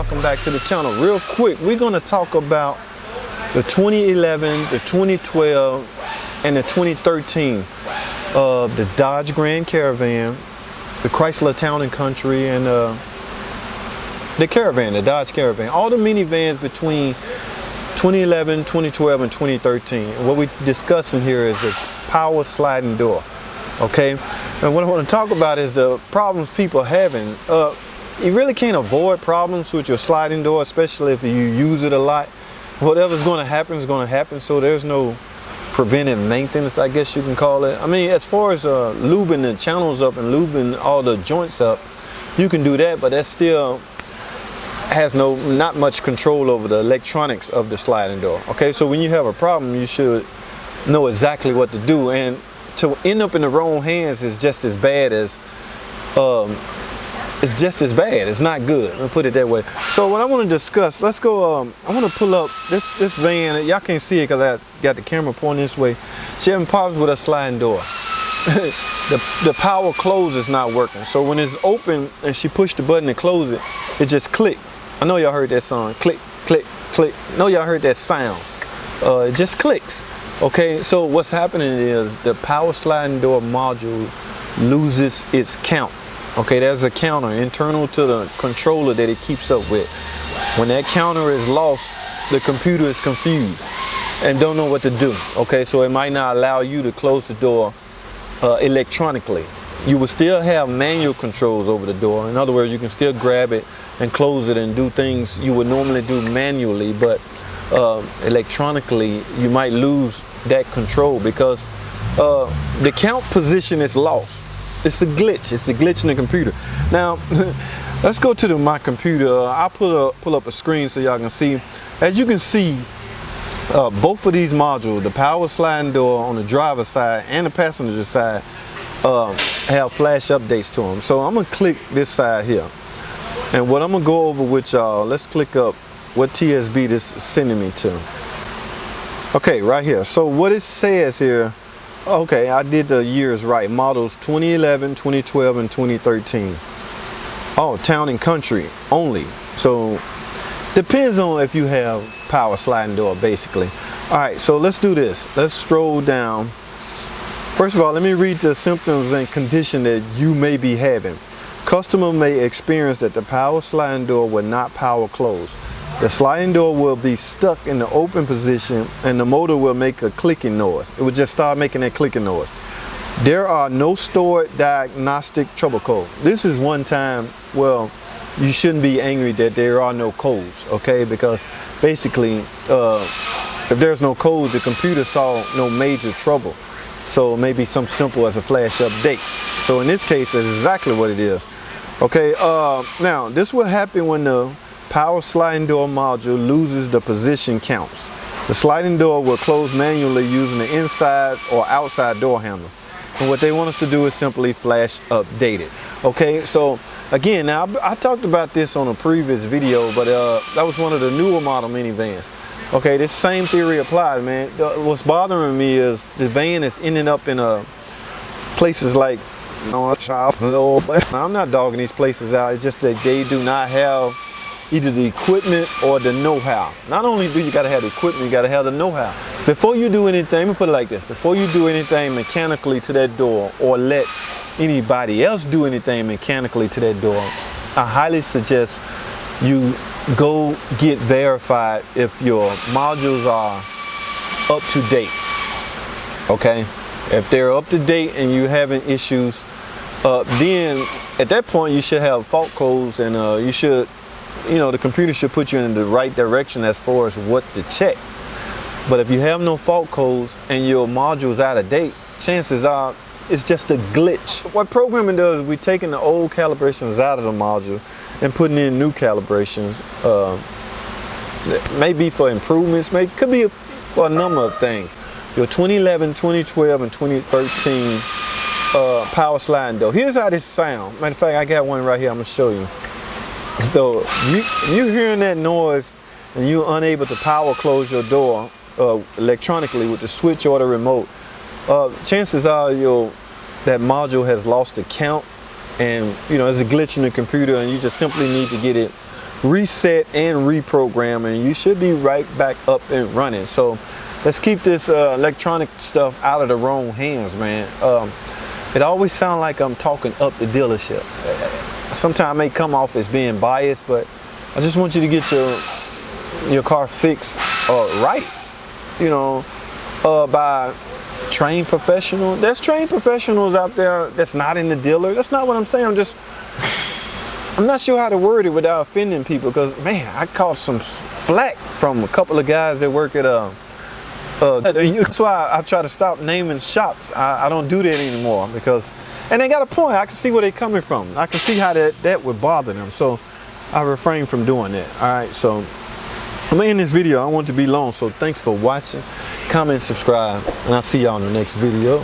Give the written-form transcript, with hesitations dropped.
welcome back to the channel. Real quick, we're going to talk about the 2011, the 2012, and the 2013 the Dodge Grand Caravan, the Chrysler Town & Country, and the Caravan, the Dodge Caravan. All the minivans between 2011, 2012, and 2013. And what we're discussing here is this power sliding door. Okay, and what I want to talk about is the problems people are having. You really can't avoid problems with your sliding door, especially if you use it a lot. Whatever's going to happen is going to happen, so there's no preventive maintenance, I guess you can call it. I mean, as far as lubing the channels up and lubing all the joints up, you can do that, but that still has not much control over the electronics of the sliding door. Okay, so when you have a problem, you should know exactly what to do, and to end up in the wrong hands is just as bad as it's not good. I'll put it that way. So what I want to discuss, let's go. I want to pull up this van. Y'all can't see it because I got the camera pointing this way. She having problems with her sliding door. the power close is not working. So when it's open and she pushed the button to close it, it just clicks. I know y'all heard that song, click, click, click. I know y'all heard that sound. It just clicks. Okay, so what's happening is the power sliding door module loses its count. Okay, there's a counter internal to the controller that it keeps up with. When that counter is lost, the computer is confused and don't know what to do. Okay, so it might not allow you to close the door electronically. You will still have manual controls over the door. In other words, you can still grab it and close it and do things you would normally do manually, but electronically you might lose that control because the count position is lost. It's a glitch. It's a glitch in the computer. Now, let's go to my computer. I'll pull up a screen so y'all can see. As you can see, both of these modules, the power sliding door on the driver's side and the passenger side, have flash updates to them. So I'm gonna click this side here, and what I'm gonna go over with y'all. Let's click up what TSB this is sending me to. Okay, right here. So what it says here. Okay, I did the years right. Models 2011, 2012, and 2013. Oh, Town & Country only. So depends on if you have power sliding door, basically. All right, so let's do this. Let's scroll down. First of all, let me read the symptoms and condition that you may be having. Customer may experience that the power sliding door will not power close. The sliding door will be stuck in the open position and the motor will make a clicking noise. It will just start making that clicking noise. There are no stored diagnostic trouble codes. This is one time, well, you shouldn't be angry that there are no codes, okay? Because basically, if there's no codes, the computer saw no major trouble. So maybe something simple as a flash update. So in this case, that's exactly what it is. Okay, now this will happen when the power sliding door module loses the position counts. The sliding door will close manually using the inside or outside door handle. And what they want us to do is simply flash update it. Okay, so again, now I talked about this on a previous video, but that was one of the newer model minivans. Okay, this same theory applies, man. What's bothering me is the van is ending up in places like, you know, I'm not dogging these places out. It's just that they do not have either the equipment or the know-how. Not only do you got to have the equipment, you got to have the know-how. Before you do anything, let me put it like this. Before you do anything mechanically to that door or let anybody else do anything mechanically to that door, I highly suggest you go get verified if your modules are up to date. Okay? If they're up to date and you're having issues, then at that point you should have fault codes and the computer should put you in the right direction as far as what to check. But if you have no fault codes and your module's out of date, chances are it's just a glitch. What programming does is we're taking the old calibrations out of the module and putting in new calibrations. Maybe for improvements, could be for a number of things. Your 2011, 2012, and 2013 power sliding door. Here's how this sounds. Matter of fact, I got one right here. I'm gonna show you. So you hearing that noise and you're unable to power close your door electronically with the switch or the remote, chances are that module has lost the count, and there's a glitch in the computer and you just simply need to get it reset and reprogram, and you should be right back up and running. So let's keep this electronic stuff out of the wrong hands, man. It always sounds like I'm talking up the dealership. Sometimes I may come off as being biased, but I just want you to get your car fixed right, you know, by trained professional. There's trained professionals out there that's not in the dealer. That's not what I'm saying. I'm not sure how to word it without offending people, because man, I caught some flack from a couple of guys that work at that's why I try to stop naming shops. I don't do that anymore, because, and they got a point. I can see where they're coming from. I can see how that would bother them. So I refrain from doing that. All right, so I'm gonna end this video. I don't want it to be long, so thanks for watching. Comment, subscribe, and I'll see y'all in the next video.